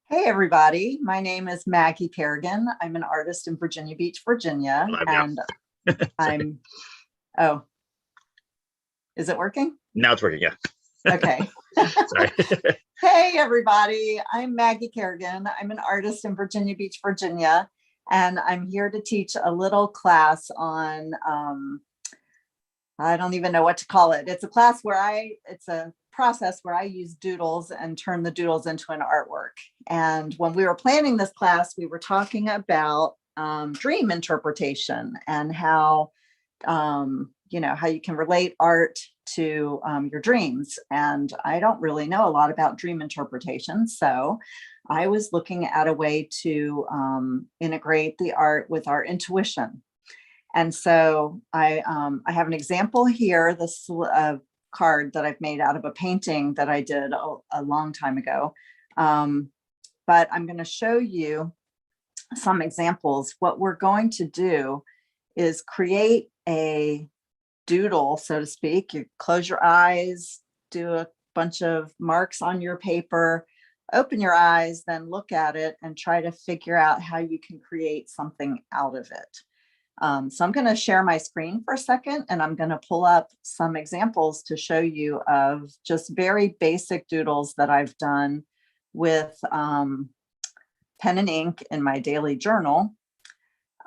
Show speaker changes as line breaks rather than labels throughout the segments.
Hey everybody, my name is Maggie Kerrigan. I'm an artist in Virginia Beach, Virginia,
Live now.
and
Sorry.
I'm, oh, is it working?
Now it's working. Yeah.
Okay.
Sorry.
Hey everybody, I'm Maggie Kerrigan. I'm an artist in Virginia Beach, Virginia, and I'm here to teach a little class on, I don't even know what to call it. It's a class where it's a process where I use doodles and turn the doodles into an artwork. And when we were planning this class, we were talking about dream interpretation and how, how you can relate art to your dreams. And I don't really know a lot about dream interpretation. So I was looking at a way to integrate the art with our intuition. And so I have an example here, this card that I've made out of a painting that I did a long time ago. But I'm going to show you some examples. What we're going to do is create a doodle, so to speak. You close your eyes, do a bunch of marks on your paper, open your eyes, then look at it and try to figure out how you can create something out of it. So I'm going to share my screen for a second, and I'm going to pull up some examples to show you of just very basic doodles that I've done with pen and ink in my daily journal.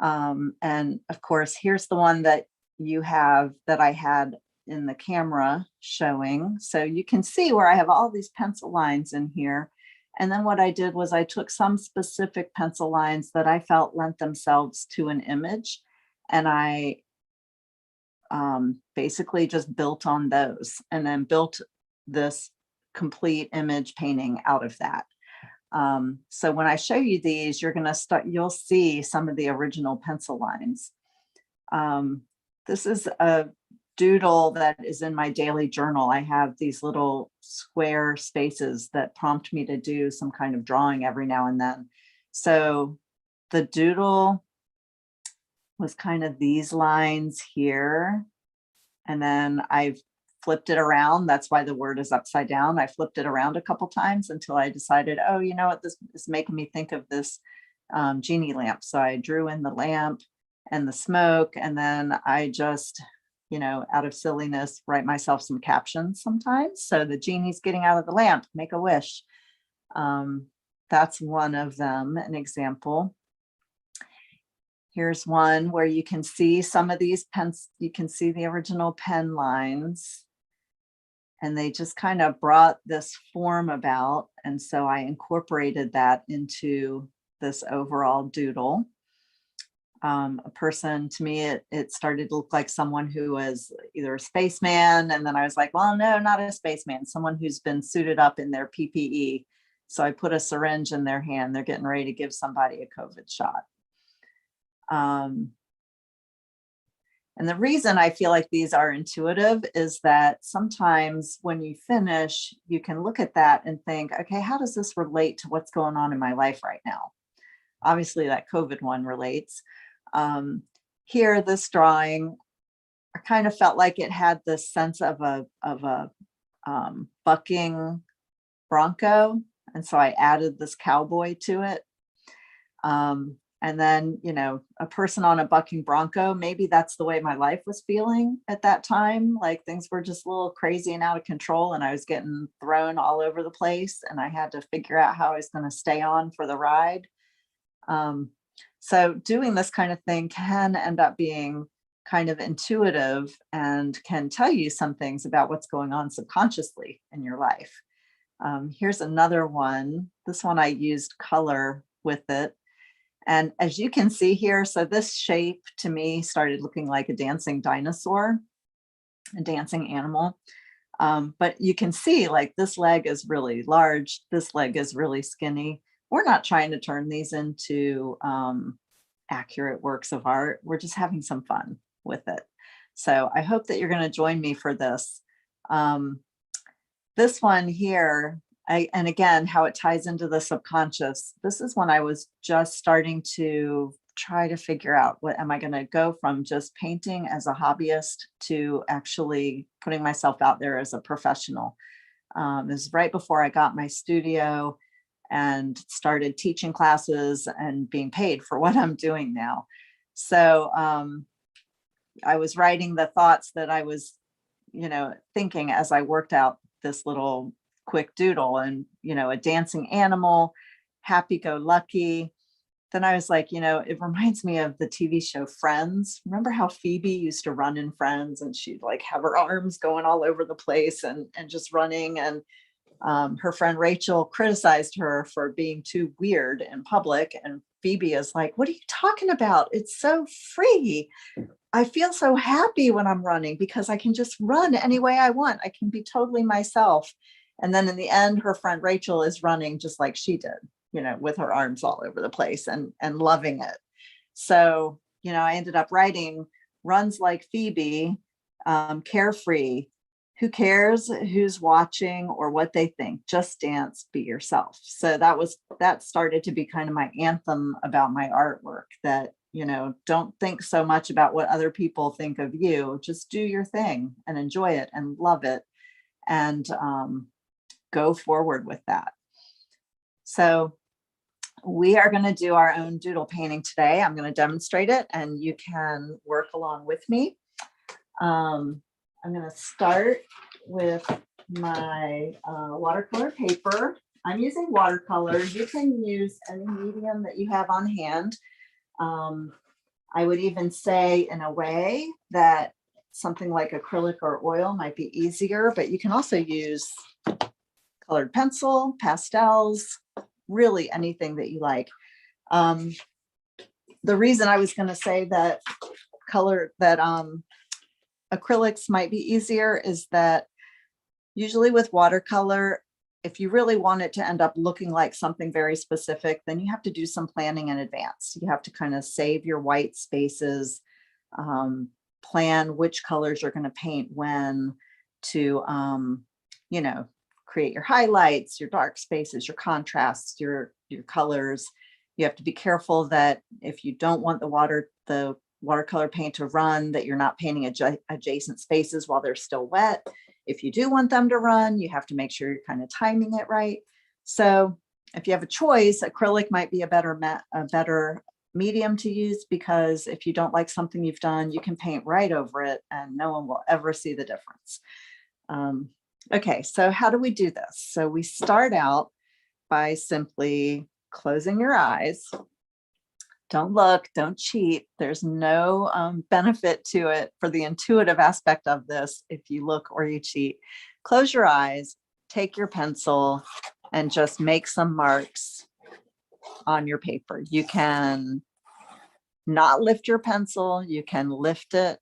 And of course, here's the one that you have that I had in the camera showing. So you can see where I have all these pencil lines in here. And then what I did was I took some specific pencil lines that I felt lent themselves to an image. And I basically just built on those and then built this complete image painting out of that. So when I show you these, you'll see some of the original pencil lines. This is a doodle that is in my daily journal. I have these little square spaces that prompt me to do some kind of drawing every now and then. So the doodle was kind of these lines here. And then I've flipped it around. That's why the word is upside down. I flipped it around a couple times until I decided, oh, you know what, this is making me think of this genie lamp. So I drew in the lamp and the smoke. And then I just, out of silliness, write myself some captions sometimes. So the genie's getting out of the lamp, make a wish. That's one of them, an example. Here's one where you can see some of these pens, you can see the original pen lines, and they just kind of brought this form about. And so I incorporated that into this overall doodle. A person, to me, it started to look like someone who was either a spaceman. And then I was like, well, no, not a spaceman, someone who's been suited up in their PPE. So I put a syringe in their hand. They're getting ready to give somebody a COVID shot. And the reason I feel like these are intuitive is that sometimes when you finish, you can look at that and think, okay, how does this relate to what's going on in my life right now? Obviously that COVID one relates. Here, this drawing, I kind of felt like it had this sense of a bucking bronco. And so I added this cowboy to it. And then, a person on a bucking bronco, maybe that's the way my life was feeling at that time. Like things were just a little crazy and out of control, and I was getting thrown all over the place, and I had to figure out how I was going to stay on for the ride. So doing this kind of thing can end up being kind of intuitive and can tell you some things about what's going on subconsciously in your life. Here's another one. This one I used color with it. And as you can see here, so this shape to me started looking like a dancing dinosaur, a dancing animal. But you can see like this leg is really large. This leg is really skinny. We're not trying to turn these into accurate works of art. We're just having some fun with it. So I hope that you're going to join me for this. This one here, and again, how it ties into the subconscious. This is when I was just starting to try to figure out, what am I going to go from just painting as a hobbyist to actually putting myself out there as a professional. It was right before I got my studio. and started teaching classes and being paid for what I'm doing now. So I was writing the thoughts that I was, thinking as I worked out this little quick doodle, and, a dancing animal, happy-go-lucky. Then I was like, it reminds me of the TV show Friends. Remember how Phoebe used to run in Friends, and she'd like have her arms going all over the place and just running. And her friend Rachel criticized her for being too weird in public. And Phoebe is like, what are you talking about? It's so free. I feel so happy when I'm running because I can just run any way I want. I can be totally myself. And then in the end, her friend Rachel is running just like she did, with her arms all over the place and loving it. So, I ended up writing runs like Phoebe, carefree. Who cares who's watching or what they think? Just dance, be yourself. So that started to be kind of my anthem about my artwork, that, don't think so much about what other people think of you. Just do your thing and enjoy it and love it, and go forward with that. So we are going to do our own doodle painting today. I'm going to demonstrate it and you can work along with me. I'm going to start with my watercolor paper. I'm using watercolors. You can use any medium that you have on hand. I would even say, in a way, that something like acrylic or oil might be easier, but you can also use colored pencil, pastels, really anything that you like. The reason I was going to say that acrylics might be easier is that usually with watercolor, if you really want it to end up looking like something very specific, then you have to do some planning in advance. You have to kind of save your white spaces, plan which colors you're going to paint when, to, create your highlights, your dark spaces, your contrasts, your colors. You have to be careful that if you don't want the watercolor paint to run, that you're not painting adjacent spaces while they're still wet. If you do want them to run, you have to make sure you're kind of timing it right. So if you have a choice, acrylic might be a better medium to use, because if you don't like something you've done, you can paint right over it and no one will ever see the difference. Okay, so how do we do this? So we start out by simply closing your eyes. Don't look, don't cheat. There's no benefit to it for the intuitive aspect of this if you look or you cheat. Close your eyes, take your pencil, and just make some marks on your paper. You can not lift your pencil, you can lift it,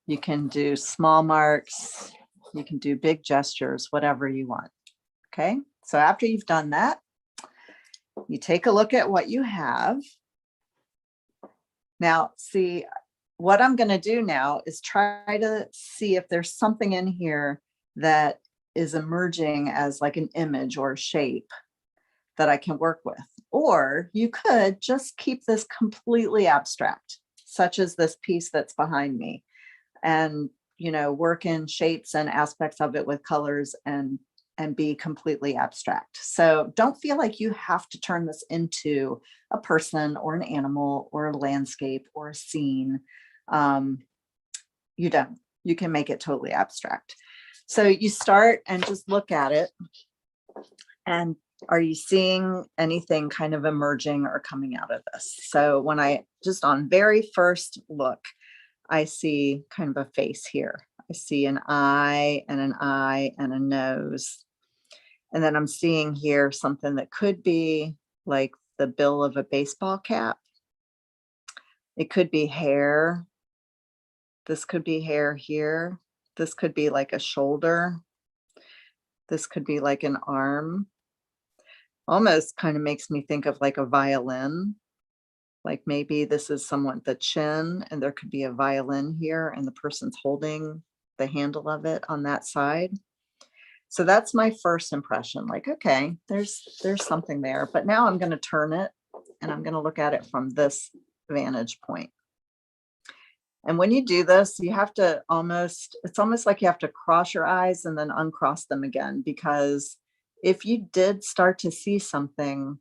you can do small marks, you can do big gestures, whatever you want. Okay, so after you've done that, you take a look at what you have. Now, see, what I'm going to do now is try to see if there's something in here that is emerging as like an image or a shape that I can work with. Or you could just keep this completely abstract, such as this piece that's behind me, and, work in shapes and aspects of it with colors and be completely abstract. So don't feel like you have to turn this into a person or an animal or a landscape or a scene. You don't. You can make it totally abstract. So you start and just look at it. And are you seeing anything kind of emerging or coming out of this? So when I just on very first look, I see kind of a face here. I see an eye and a nose. And then I'm seeing here something that could be like the bill of a baseball cap. It could be hair. This could be hair here. This could be like a shoulder. This could be like an arm. Almost kind of makes me think of like a violin. Like maybe this is somewhat the chin and there could be a violin here and the person's holding the handle of it on that side. So that's my first impression, like, okay, there's something there, but now I'm going to turn it and I'm going to look at it from this vantage point. And when you do this, you have to it's almost like you have to cross your eyes and then uncross them again, because if you did start to see something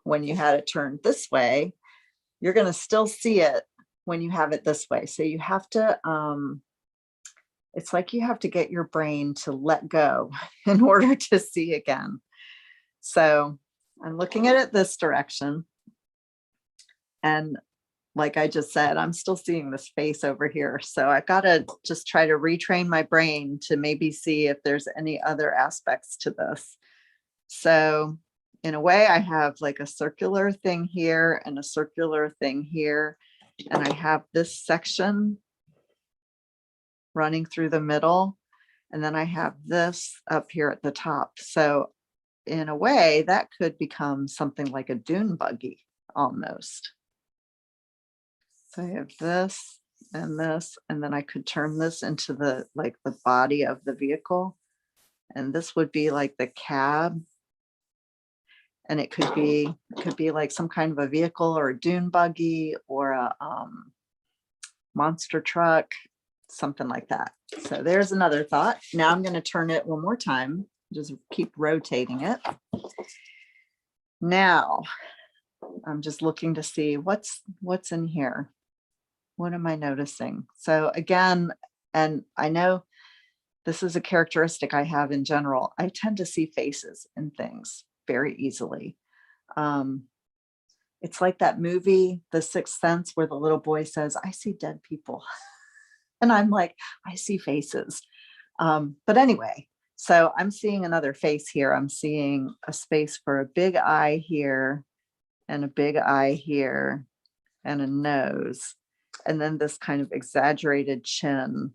when you had it turned this way, you're going to still see it when you have it this way. So you have to, it's like you have to get your brain to let go in order to see again. So I'm looking at it this direction. And like I just said, I'm still seeing this face over here. So I got to just try to retrain my brain to maybe see if there's any other aspects to this. So in a way, I have like a circular thing here and a circular thing here. And I have this section running through the middle. And then I have this up here at the top. So in a way, that could become something like a dune buggy almost. So I have this, and then I could turn this into the body of the vehicle. And this would be like the cab. And it could be like some kind of a vehicle or a dune buggy or a monster truck, something like that. So there's another thought. Now I'm going to turn it one more time, just keep rotating it. Now I'm just looking to see what's in here. What am I noticing? So again, and I know this is a characteristic I have in general, I tend to see faces in things very easily. It's like that movie, The Sixth Sense, where the little boy says, I see dead people. And I'm like, I see faces. But anyway, so I'm seeing another face here. I'm seeing a space for a big eye here and a big eye here and a nose. And then this kind of exaggerated chin,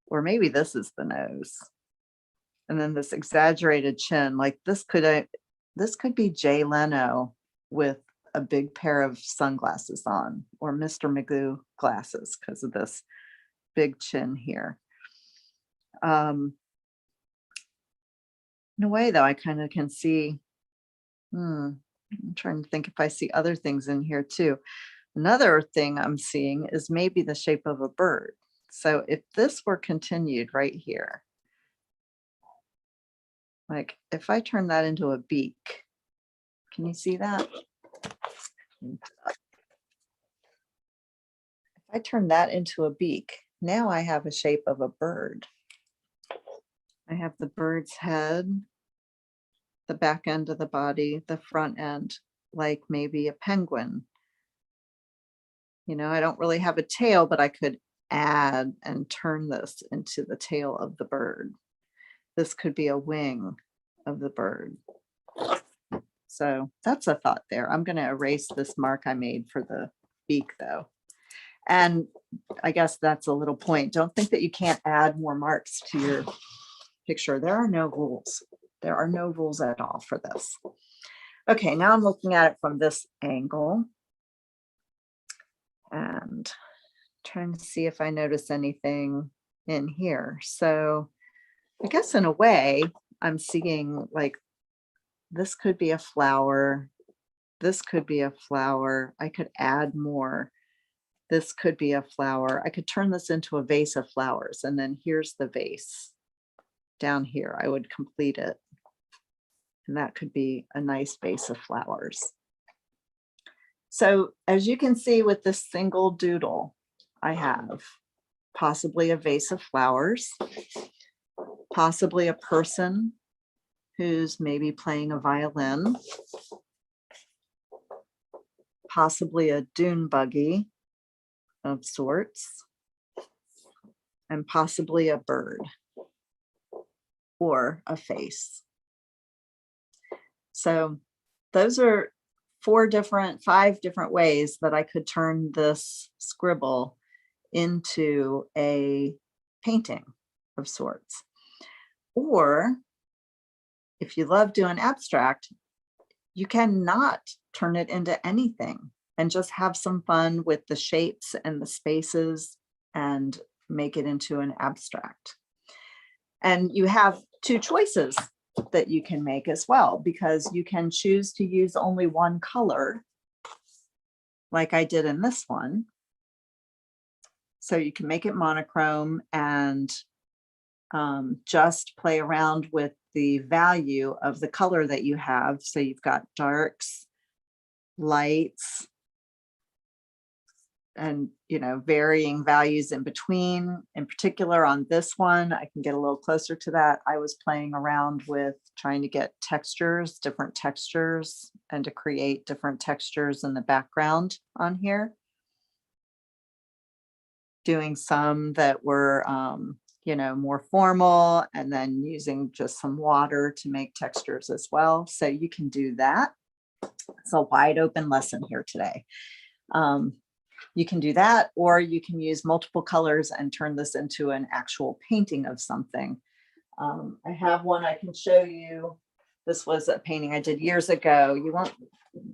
or maybe this is the nose. And then this exaggerated chin, like this could be Jay Leno with a big pair of sunglasses on, or Mr. Magoo glasses because of this big chin here. In a way, though, I kind of can see, I'm trying to think if I see other things in here too. Another thing I'm seeing is maybe the shape of a bird. So if this were continued right here, like if I turn that into a beak, can you see that? If I turn that into a beak, now I have a shape of a bird. I have the bird's head, the back end of the body, the front end, like maybe a penguin. You know, I don't really have a tail, but I could add and turn this into the tail of the bird. This could be a wing of the bird. So that's a thought there. I'm going to erase this mark I made for the beak though. And I guess that's a little point. Don't think that you can't add more marks to your picture. There are no rules. There are no rules at all for this. Okay, now I'm looking at it from this angle and trying to see if I notice anything in here. So I guess in a way, I'm seeing like this could be a flower. This could be a flower. I could add more. This could be a flower. I could turn this into a vase of flowers. And then here's the vase down here. I would complete it. And that could be a nice vase of flowers. So as you can see with this single doodle, I have possibly a vase of flowers, possibly a person who's maybe playing a violin, possibly a dune buggy of sorts, and possibly a bird or a face. So those are 5 different ways that I could turn this scribble into a painting of sorts. Or if you love doing abstract, you cannot turn it into anything and just have some fun with the shapes and the spaces and make it into an abstract. And you have 2 choices that you can make as well, because you can choose to use only one color, like I did in this one. So you can make it monochrome and just play around with the value of the color that you have. So you've got darks, lights, and varying values in between. In particular on this one, I can get a little closer to that. I was playing around with trying to get textures, different textures, and to create different textures in the background on here. Doing some that were more formal, and then using just some water to make textures as well. So you can do that. It's a wide open lesson here today. You can do that, or you can use multiple colors and turn this into an actual painting of something. I have one I can show you. This was a painting I did years ago.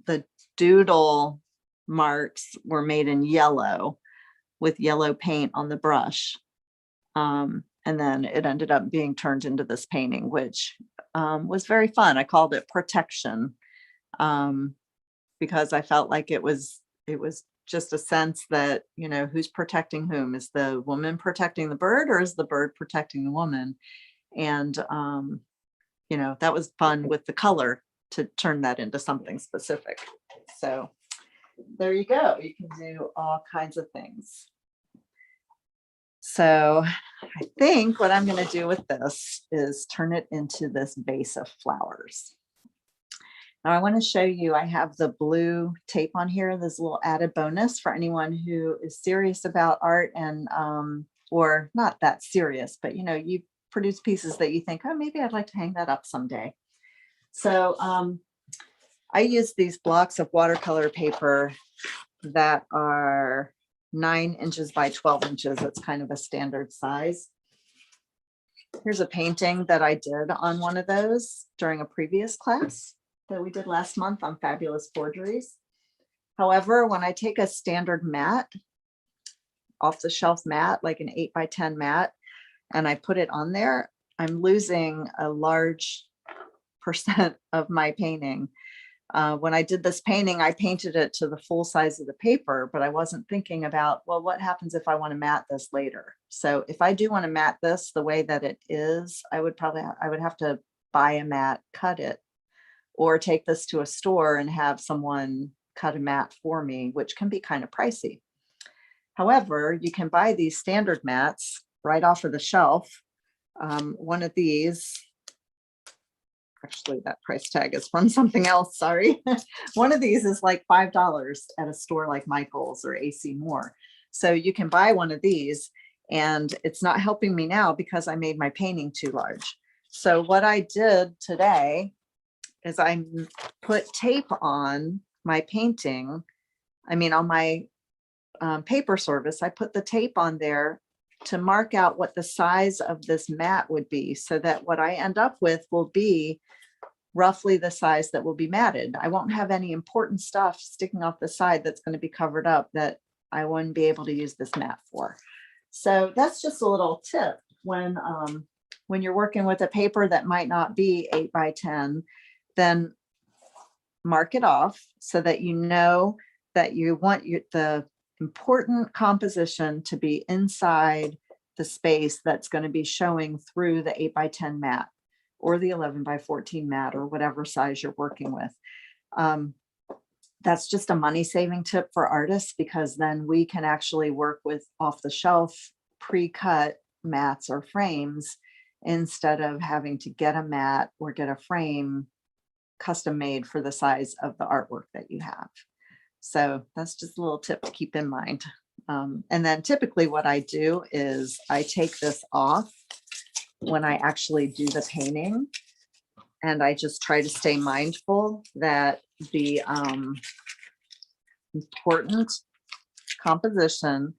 The doodle marks were made in yellow with yellow paint on the brush. And then it ended up being turned into this painting, which was very fun. I called it Protection, because I felt like it was just a sense that, who's protecting whom? Is the woman protecting the bird, or is the bird protecting the woman? And, that was fun with the color to turn that into something specific. So there you go. You can do all kinds of things. So I think what I'm going to do with this is turn it into this vase of flowers. Now I want to show you, I have the blue tape on here. There's a little added bonus for anyone who is serious about art and, or not that serious, but you produce pieces that you think, oh, maybe I'd like to hang that up someday. So I use these blocks of watercolor paper that are 9 inches by 12 inches. It's kind of a standard size. Here's a painting that I did on one of those during a previous class that we did last month on Fabulous Forgeries. However, when I take a standard mat, off the shelf mat, like an 8 by 10 mat, and I put it on there, I'm losing a large percent of my painting. When I did this painting, I painted it to the full size of the paper, but I wasn't thinking about, well, what happens if I want to mat this later? So if I do want to mat this the way that it is, I would have to buy a mat, cut it, or take this to a store and have someone cut a mat for me, which can be kind of pricey. However, you can buy these standard mats right off of the shelf. One of these, actually that price tag is from something else, sorry. One of these is like $5 at a store like Michael's or AC Moore. So you can buy one of these, and it's not helping me now because I made my painting too large. So what I did today is I put tape on my painting. On my paper service, I put the tape on there to mark out what the size of this mat would be, so that what I end up with will be roughly the size that will be matted. I won't have any important stuff sticking off the side that's going to be covered up that I wouldn't be able to use this mat for. So that's just a little tip when you're working with a paper that might not be 8 by 10, then mark it off so that you know that you want the important composition to be inside the space that's going to be showing through the 8 by 10 mat or the 11 by 14 mat or whatever size you're working with. That's just a money saving tip for artists, because then we can actually work with off the shelf pre-cut mats or frames instead of having to get a mat or get a frame custom made for the size of the artwork that you have. So that's just a little tip to keep in mind. And then typically what I do is I take this off when I actually do the painting, and I just try to stay mindful that the important composition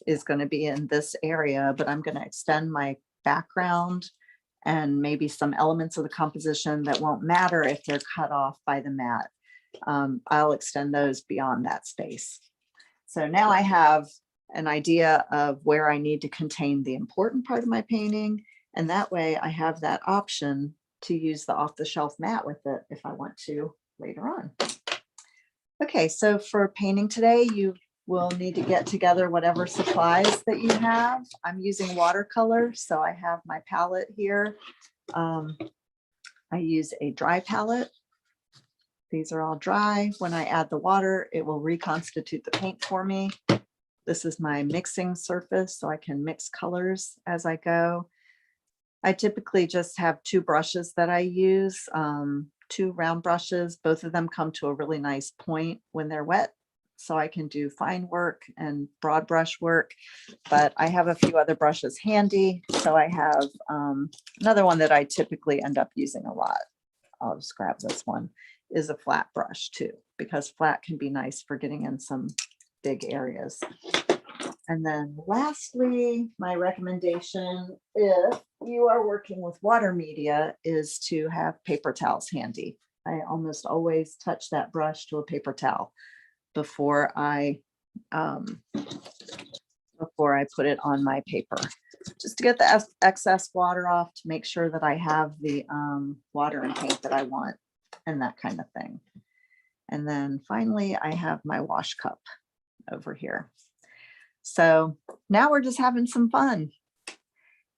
is going to be in this area, but I'm going to extend my background and maybe some elements of the composition that won't matter if they're cut off by the mat. I'll extend those beyond that space. So now I have an idea of where I need to contain the important part of my painting, and that way I have that option to use the off-the-shelf mat with it if I want to later on. Okay, so for painting today, you've we'll need to get together whatever supplies that you have. I'm using watercolor, so I have my palette here. I use a dry palette. These are all dry. When I add the water, it will reconstitute the paint for me. This is my mixing surface, so I can mix colors as I go. I typically just have two brushes that I use, two round brushes. Both of them come to a really nice point when they're wet, so I can do fine work and broad brush work, but I have a few other brushes handy. So I have another one that I typically end up using a lot. I'll just grab this one, is a flat brush too, because flat can be nice for getting in some big areas. And then lastly, my recommendation, if you are working with water media, is to have paper towels handy. I almost always touch that brush to a paper towel before I put it on my paper, just to get the excess water off, to make sure that I have the water and paint that I want and that kind of thing. And then finally, I have my wash cup over here. So now we're just having some fun.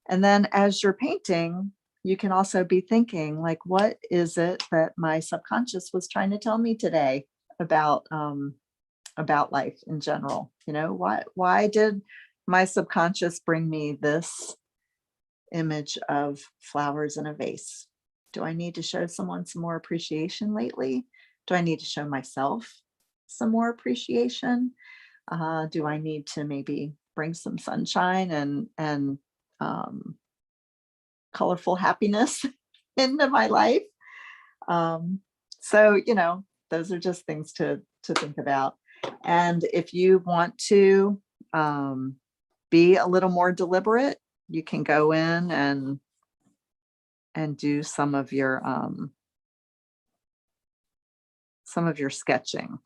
And then as you're painting, you can also be thinking, like, what is it that my subconscious was trying to tell me today about life in general? You know, why did my subconscious bring me this image of flowers in a vase? Do I need to show someone some more appreciation lately? Do I need to show myself some more appreciation? Do I need to maybe bring some sunshine and colorful happiness into my life? So, you know, those are just things to think about. And if you want to be a little more deliberate, you can go in and do some of your sketching.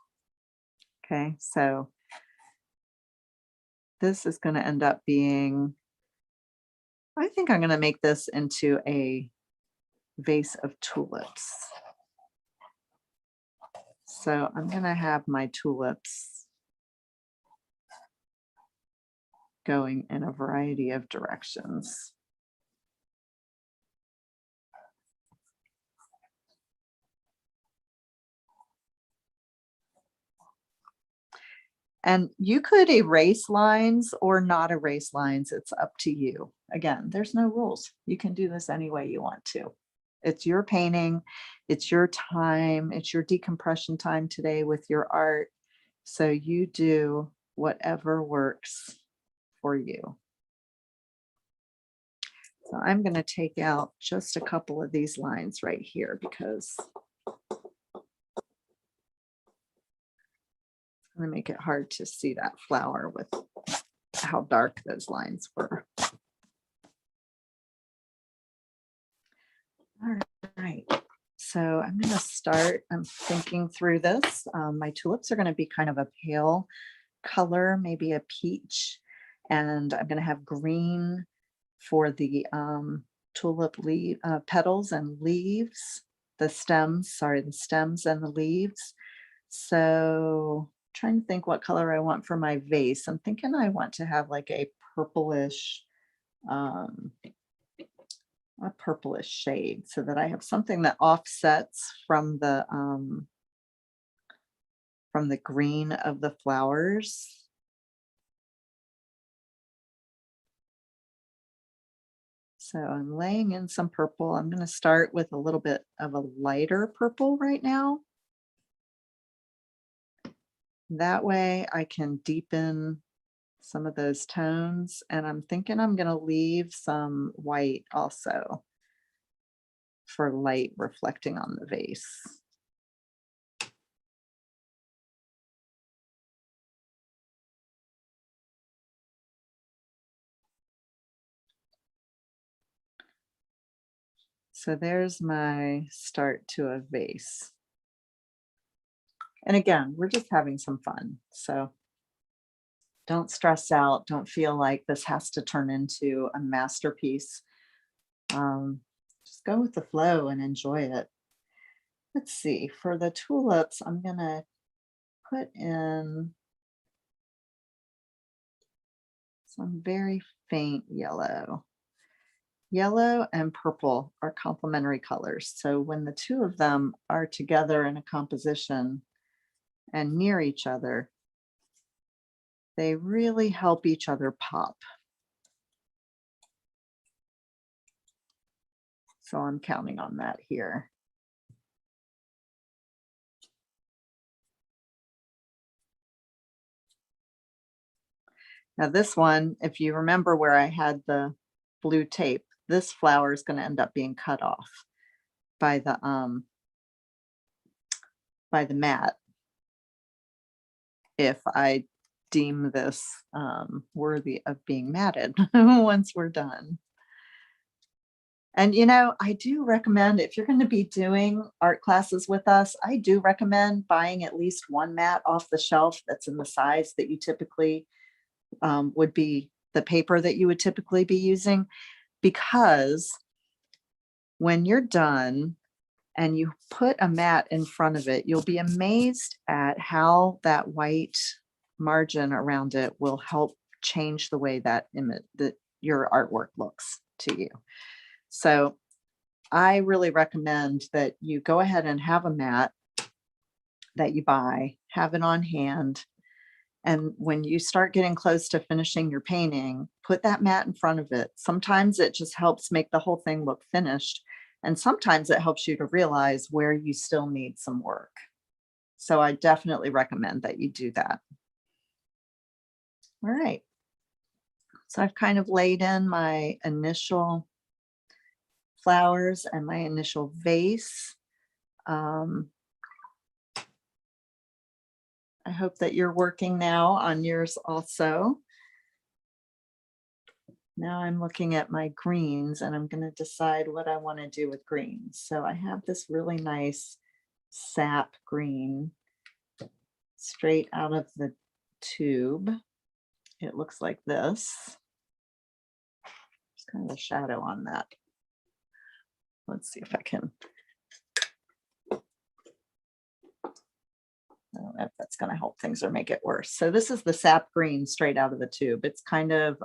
Okay, so this is going to end up being, I think I'm going to make this into a vase of tulips. So I'm going to have my tulips going in a variety of directions. And you could erase lines or not erase lines. It's up to you. Again, there's no rules. You can do this any way you want to. It's your painting. It's your time. It's your decompression time today with your art. So you do whatever works for you. So I'm going to take out just a couple of these lines right here, because I'm going to make it hard to see that flower with how dark those lines were. All right. So I'm going to start, I'm thinking through this. My tulips are going to be kind of a pale color, maybe a peach. And I'm going to have green for the tulip petals and leaves, the stems and the leaves. So trying to think what color I want for my vase. I'm thinking I want to have like a purplish shade, so that I have something that offsets from the green of the flowers. So I'm laying in some purple. I'm going to start with a little bit of a lighter purple right now. That way I can deepen some of those tones, and I'm thinking I'm going to leave some white also for light reflecting on the vase. So there's my start to a vase. And again, we're just having some fun. So don't stress out. Don't feel like this has to turn into a masterpiece. Just go with the flow and enjoy it. Let's see, for the tulips, I'm going to put in some very faint yellow. Yellow and purple are complementary colors. So when the two of them are together in a composition and near each other, they really help each other pop. So I'm counting on that here. Now this one, if you remember where I had the blue tape, this flower is going to end up being cut off by the mat if I deem this worthy of being matted once we're done. And you know, I do recommend, if you're going to be doing art classes with us, I do recommend buying at least one mat off the shelf that's in the size that you typically would be the paper that you would typically be using, because when you're done and you put a mat in front of it, you'll be amazed at how that white margin around it will help change the way that image, that your artwork looks to you. So I really recommend that you go ahead and have a mat that you buy, have it on hand. And when you start getting close to finishing your painting, put that mat in front of it. Sometimes it just helps make the whole thing look finished. And sometimes it helps you to realize where you still need some work. So I definitely recommend that you do that. All right. So I've kind of laid in my initial flowers and my initial vase. I hope that you're working now on yours also. Now I'm looking at my greens and I'm going to decide what I want to do with greens. So I have this really nice sap green straight out of the tube. It looks like this. There's kind of a shadow on that. Let's see if I can. I don't know if that's going to help things or make it worse. So this is the sap green straight out of the tube. It's kind of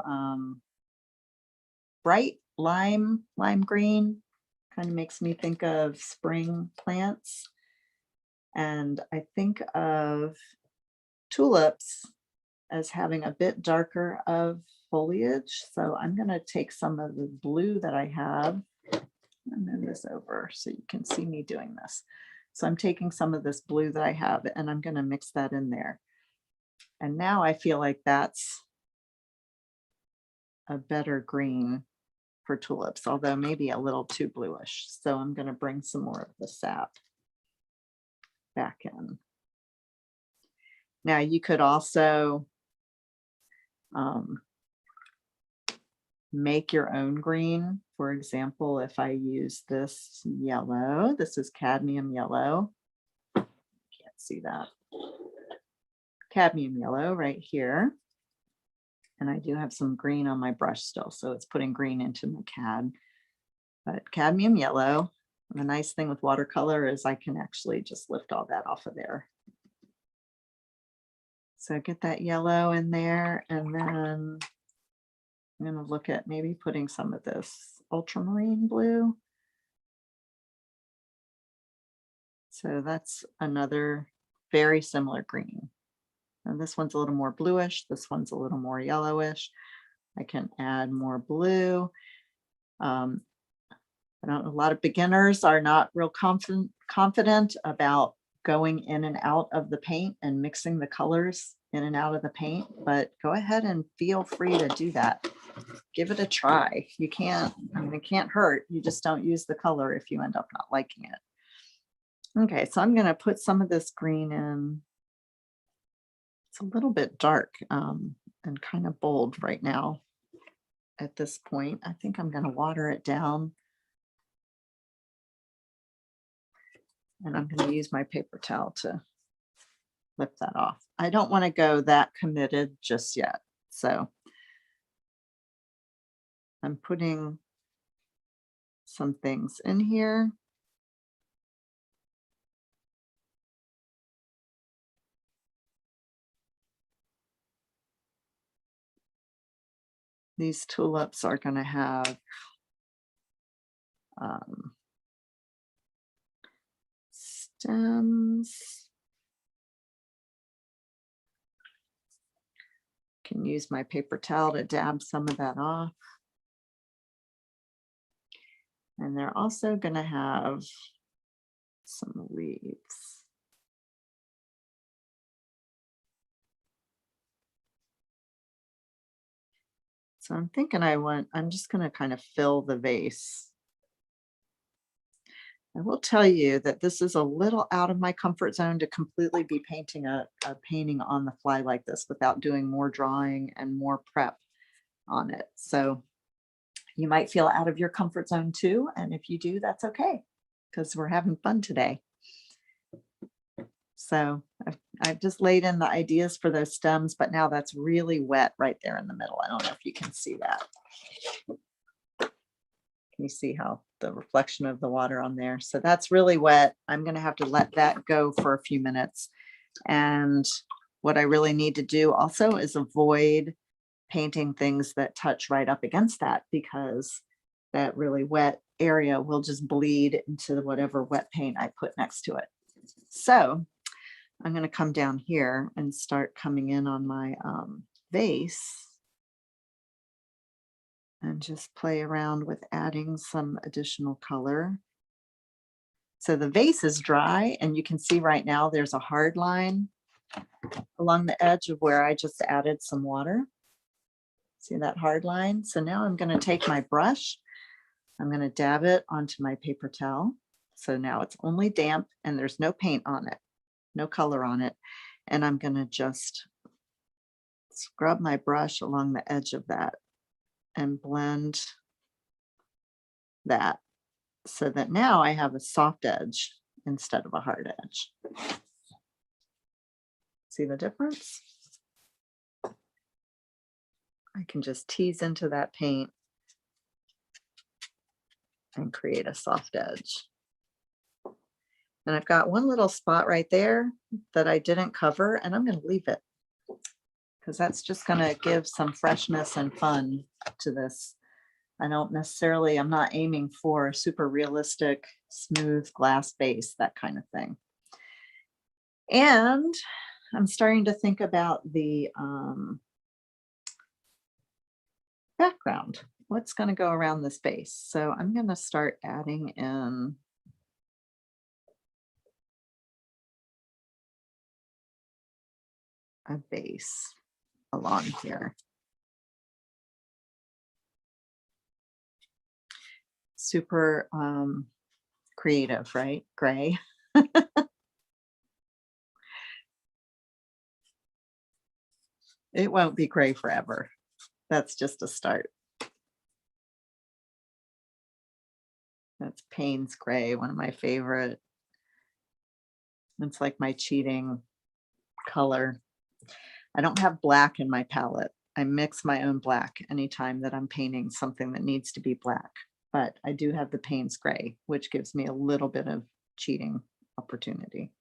bright lime green. Kind of makes me think of spring plants. And I think of tulips as having a bit darker of foliage. So I'm going to take some of the blue that I have and move this over so you can see me doing this. So I'm taking some of this blue that I have and I'm going to mix that in there. And now I feel like that's a better green for tulips, although maybe a little too bluish. So I'm going to bring some more of the sap back in. Now you could also make your own green. For example, if I use this yellow, this is cadmium yellow. Can't see that. Cadmium yellow right here. And I do have some green on my brush still, so it's putting green into my cad. But cadmium yellow, the nice thing with watercolor is I can actually just lift all that off of there. So get that yellow in there, and then I'm going to look at maybe putting some of this ultramarine blue. So that's another very similar green. And this one's a little more bluish. This one's a little more yellowish. I can add more blue. I don't know, a lot of beginners are not real confident about going in and out of the paint and mixing the colors in and out of the paint, but go ahead and feel free to do that. Give it a try. You can't, I mean, it can't hurt. You just don't use the color if you end up not liking it. Okay, so I'm going to put some of this green in. It's a little bit dark and kind of bold right now at this point. I think I'm going to water it down. And I'm going to use my paper towel to lift that off. I don't want to go that committed just yet. So I'm putting some things in here. these tulips are going to have stems. Can use my paper towel to dab some of that off. And they're also going to have some leaves. So I'm thinking I'm just going to kind of fill the vase. I will tell you that this is a little out of my comfort zone to completely be painting a painting on the fly like this without doing more drawing and more prep on it. So you might feel out of your comfort zone too. And if you do, that's okay, because we're having fun today. So I've just laid in the ideas for those stems, but now that's really wet right there in the middle. I don't know if you can see that. Can you see how the reflection of the water on there? So that's really wet. I'm going to have to let that go for a few minutes. And what I really need to do also is avoid painting things that touch right up against that, because that really wet area will just bleed into whatever wet paint I put next to it. So I'm going to come down here and start coming in on my vase and just play around with adding some additional color. So the vase is dry, and you can see right now there's a hard line along the edge of where I just added some water. See that hard line? So now I'm going to take my brush, I'm going to dab it onto my paper towel. So now it's only damp and there's no paint on it, no color on it. And I'm going to just scrub my brush along the edge of that and blend that so that now I have a soft edge instead of a hard edge. See the difference? I can just tease into that paint and create a soft edge. And I've got one little spot right there that I didn't cover, and I'm going to leave it because that's just going to give some freshness and fun to this. I'm not aiming for a super realistic, smooth glass base, that kind of thing. And I'm starting to think about the background. What's going to go around this base? So I'm going to start adding in a base along here. Super creative, right? Gray. It won't be gray forever. That's just a start. That's Payne's Gray, one of my favorite. It's like my cheating color. I don't have black in my palette. I mix my own black anytime that I'm painting something that needs to be black. But I do have the Payne's Gray, which gives me a little bit of cheating opportunity.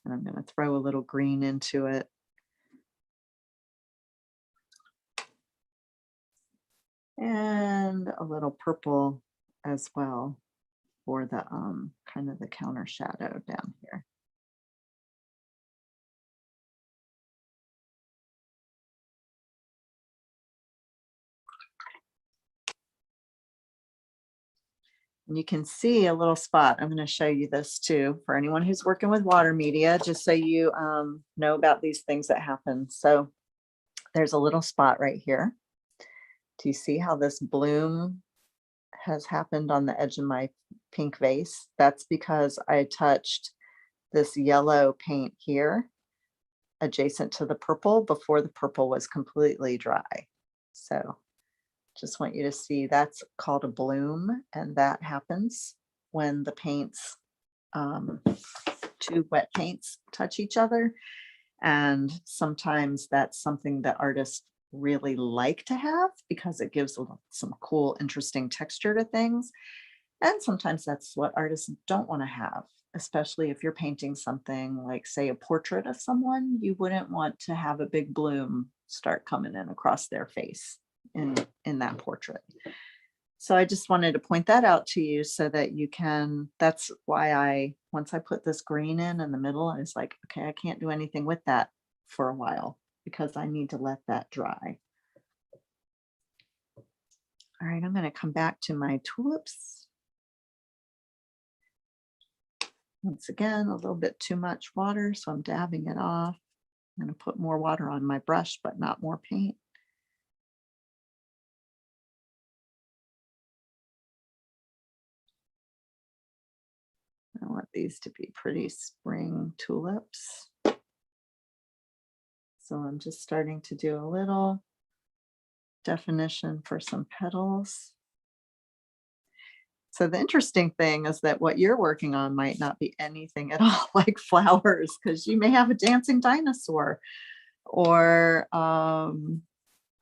And I'm going to throw a little green into it. And a little purple as well for the kind of the counter shadow down here. And you can see a little spot. I'm going to show you this too for anyone who's working with water media, just so you know about these things that happen. So there's a little spot right here. Do you see how this bloom has happened on the edge of my pink vase? That's because I touched this yellow paint here adjacent to the purple before the purple was completely dry. So just want you to see that's called a bloom, and that happens when the paints, two wet paints touch each other. And sometimes that's something that artists really like to have because it gives some cool, interesting texture to things. And sometimes that's what artists don't want to have. especially if you're painting something like, say, a portrait of someone, you wouldn't want to have a big bloom start coming in across their face in that portrait. So I just wanted to point that out to you so that you can, that's why once I put this green in the middle, I was like, okay, I can't do anything with that for a while because I need to let that dry. All right, I'm going to come back to my tulips. Once again, a little bit too much water, so I'm dabbing it off. I'm going to put more water on my brush, but not more paint. I want these to be pretty spring tulips. So I'm just starting to do a little definition for some petals. So the interesting thing is that what you're working on might not be anything at all like flowers, because you may have a dancing dinosaur or,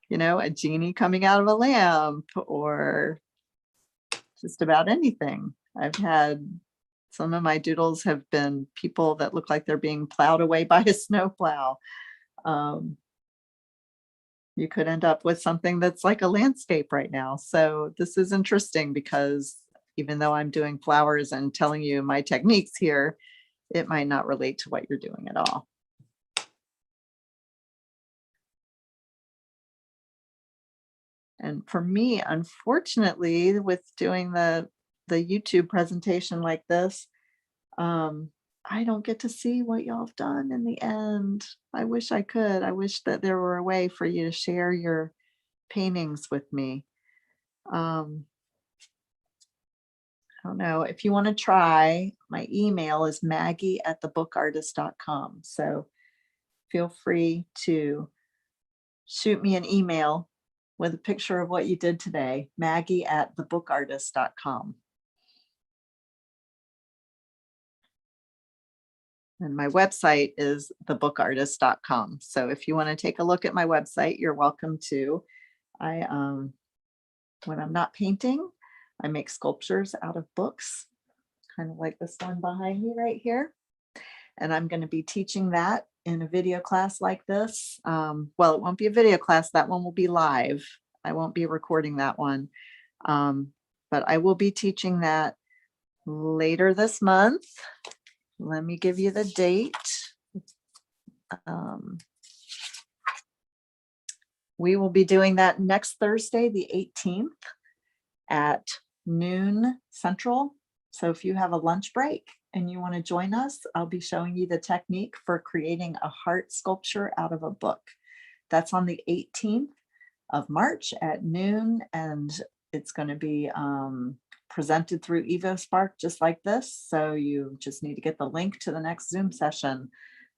you know, a genie coming out of a lamp or just about anything. I've had some of my doodles have been people that look like they're being plowed away by a snowplow. You could end up with something that's like a landscape right now. So this is interesting because even though I'm doing flowers and telling you my techniques here, it might not relate to what you're doing at all. And for me, unfortunately, with doing the YouTube presentation like this, I don't get to see what y'all have done in the end. I wish I could. I wish that there were a way for you to share your paintings with me. I don't know. If you want to try, my email is maggie@thebookartist.com. So feel free to shoot me an email with a picture of what you did today, maggie@thebookartist.com. And my website is thebookartist.com. So if you want to take a look at my website, you're welcome to. When I'm not painting, I make sculptures out of books, kind of like this one behind me right here. And I'm going to be teaching that in a video class like this. Well, it won't be a video class. That one will be live. I won't be recording that one. But I will be teaching that later this month. Let me give you the date. We will be doing that next Thursday, the 18th at noon Central. So if you have a lunch break and you want to join us, I'll be showing you the technique for creating a heart sculpture out of a book. That's on the 18th of March at noon, and it's going to be presented through EvoSpark just like this. So you just need to get the link to the next Zoom session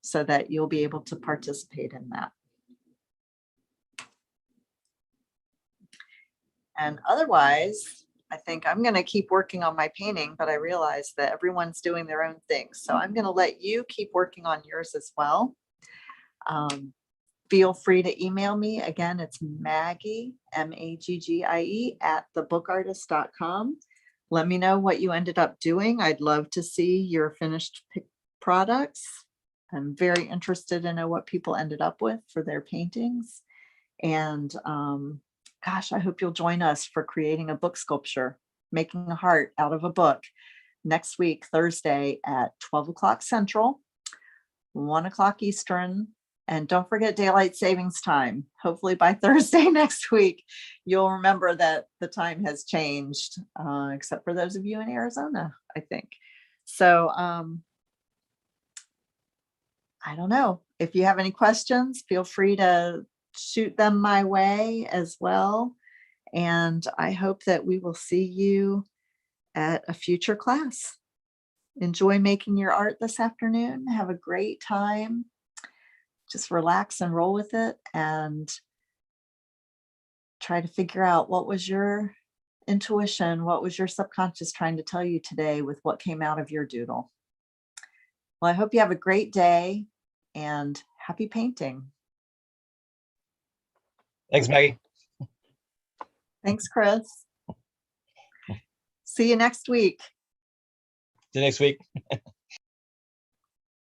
so that you'll be able to participate in that. And otherwise, I think I'm going to keep working on my painting, but I realize that everyone's doing their own thing. So I'm going to let you keep working on yours as well. Feel free to email me. Again, it's Maggie, MAGGIE, @thebookartist.com. Let me know what you ended up doing. I'd love to see your finished products. I'm very interested to know what people ended up with for their paintings. And gosh, I hope you'll join us for creating a book sculpture, making a heart out of a book next week, Thursday at 12 o'clock Central, 1 o'clock Eastern. And don't forget daylight savings time. Hopefully by Thursday next week, you'll remember that the time has changed, except for those of you in Arizona, I think. So I don't know. If you have any questions, feel free to shoot them my way as well. And I hope that we will see you at a future class. Enjoy making your art this afternoon. Have a great time. Just relax and roll with it and try to figure out what was your intuition, what was your subconscious trying to tell you today with what came out of your doodle. Well, I hope you have a great day and happy painting.
Thanks, Maggie.
Thanks, Chris. See you next week.
See you next week.